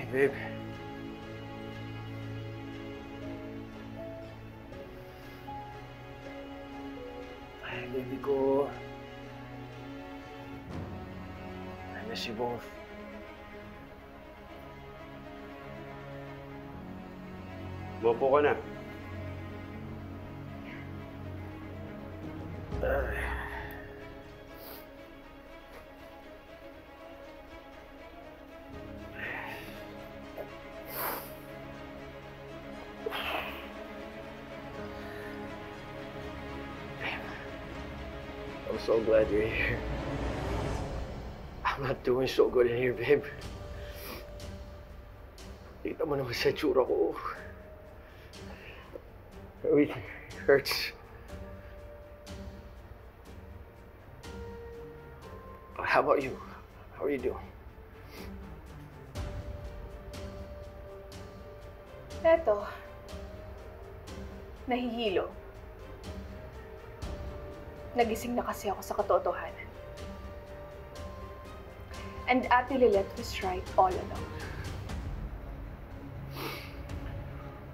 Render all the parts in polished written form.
Babe. Ay, baby ko. I miss you both. Mopo ka na. I'm so glad you're here. I'm not doing so good in here, babe. Kita mo naman sa tsura ko. Everything hurts. How about you? How are you doing? Eto, nahihilo. Nagising na kasi ako sa katotohanan. And Ate Lilet was right all along.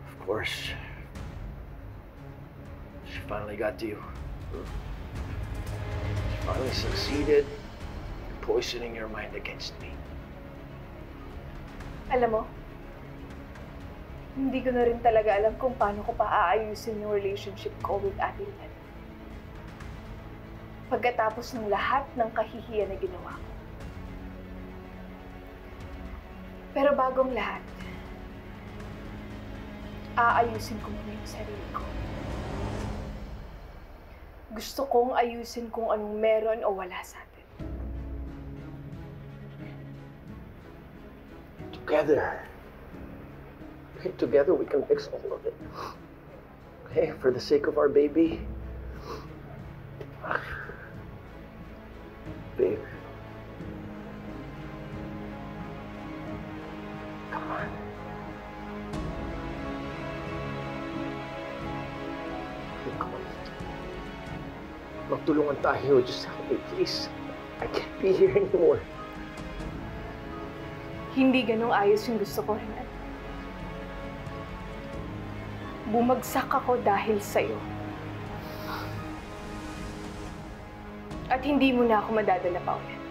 Of course. She finally got to you. She finally succeeded in poisoning your mind against me. Alam mo, hindi ko na rin talaga alam kung paano ko pa aayusin yung relationship ko with Ate Lilet. Pagkatapos ng lahat ng kahihiyan na ginawa ko. Pero bagong lahat, aayusin ko muna yung sarili ko. Gusto kong ayusin kung anong meron o wala sa atin. Together we can fix all of it. Okay, for the sake of our baby. Babe. Come on. Come on. Magtulungan tayo. Just help me, please. I can't be here anymore. Hindi ganong ayos yung gusto ko, Renan. Bumagsak ako dahil sa'yo. At hindi mo na ako madadala pa ulit.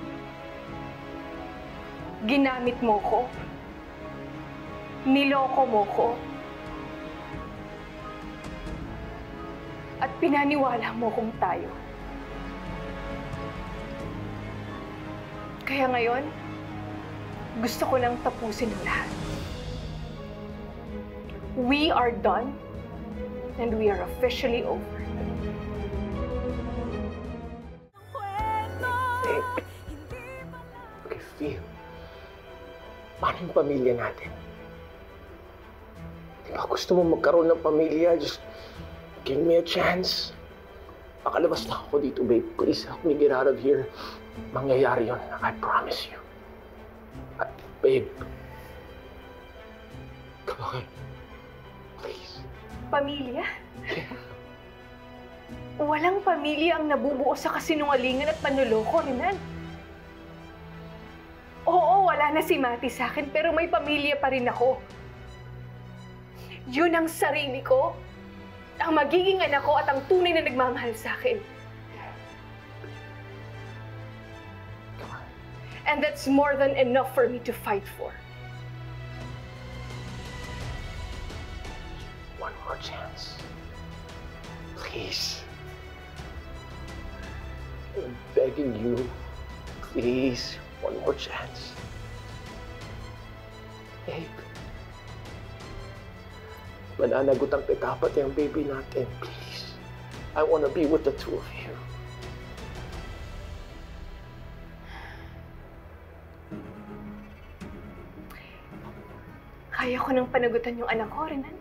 Ginamit mo ko. Niloko mo ko. At pinaniwala mo kong tayo. Kaya ngayon, gusto ko nang tapusin ang lahat. We are done, and we are officially over. Okay, feel. Paano yung pamilya natin? Di ba gusto mo magkaroon ng pamilya? Just give me a chance. Pakalabas na ako dito, babe. Please help me get out of here. Mangyayari yun. I promise you. Babe. Come on. Please. Pamilya? Walang pamilya ang nabubuo sa kasinungalingan at panloloko, Renan. Oo, wala na si Mati sa akin, pero may pamilya pa rin ako. Yun ang sarili ko, ang magiging anak ko at ang tunay na nagmamahal sa akin. And that's more than enough for me to fight for. One more chance. Please. I'm begging you. Please. One more chance. Babe. Mananagot ang kita pati ang baby natin. Please. I want to be with the two of you. Kaya ko nang panagutan yung anak ko, Renan.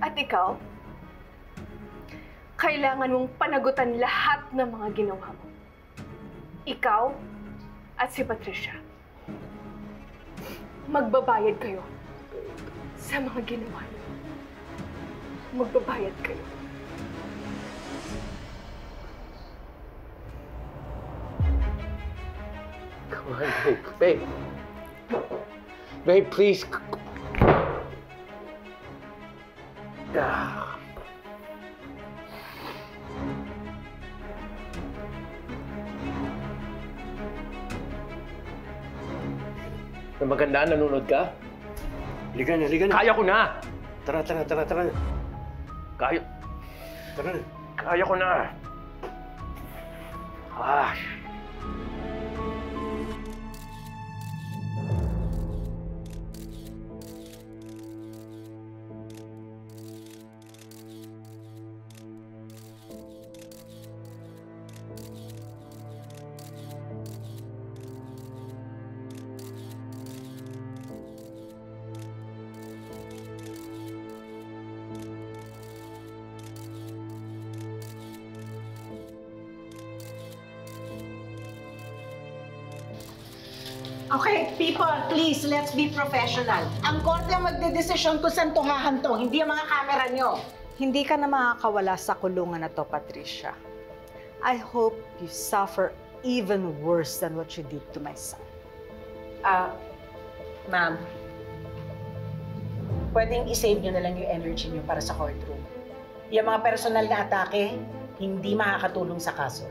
At ikaw, kailangan mong panagutan lahat ng mga ginawa mo. Ikaw at si Patricia. Magbabayad kayo sa mga ginawa niyo. Magbabayad kayo. Come Come on, babe. Babe. Babe, please. Ah. Na maganda, nanonood ka? Halika na, halika na. Kaya ko na! Tara, tara, tara, tara na. Kaya... Tara na. Kaya ko na! Ah... Okay, people, please, let's be professional. Ang korte ang magdedesisyon kung saan to hahantong, hindi ang mga kamera nyo. Hindi ka na makakawala sa kulungan na to, Patricia. I hope you suffer even worse than what you did to my son. Ma'am, pwedeng isave nyo na lang yung energy nyo para sa courtroom. Yung mga personal na atake, hindi makakatulong sa kaso.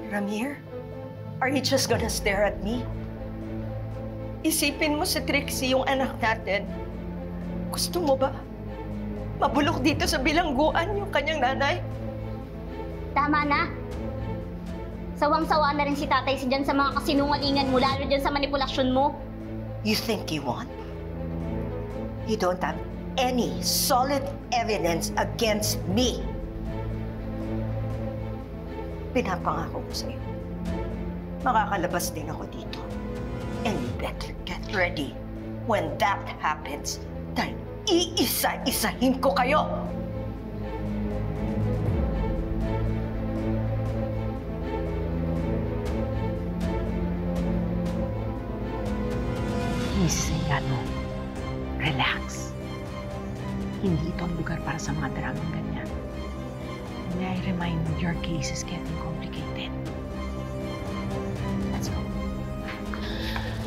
Ramir, are you just gonna stare at me? Isipin mo si Trixie yung anak natin. Gusto mo ba mabulok dito sa bilangguan yung kanyang nanay? Tama na. Sawang-sawa na rin si tatay dyan sa mga kasinungalingan mo, lalo dyan sa manipulasyon mo. You think you won? You don't have any solid evidence against me. Pinapangako ko sa'yo. Makakalabas din ako dito. And you better get ready when that happens. Dahil iisa-isahin ko kayo. Mrs. Engano, relax. Hindi ito ang lugar para sa mga dramang ganyan. May I remind you, your case is getting complicated. Let's go.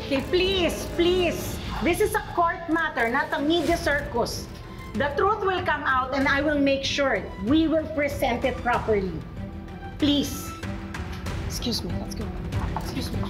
Okay, please, please. This is a court matter, not a media circus. The truth will come out and I will make sure we will present it properly. Please. Excuse me, let's go. Excuse me.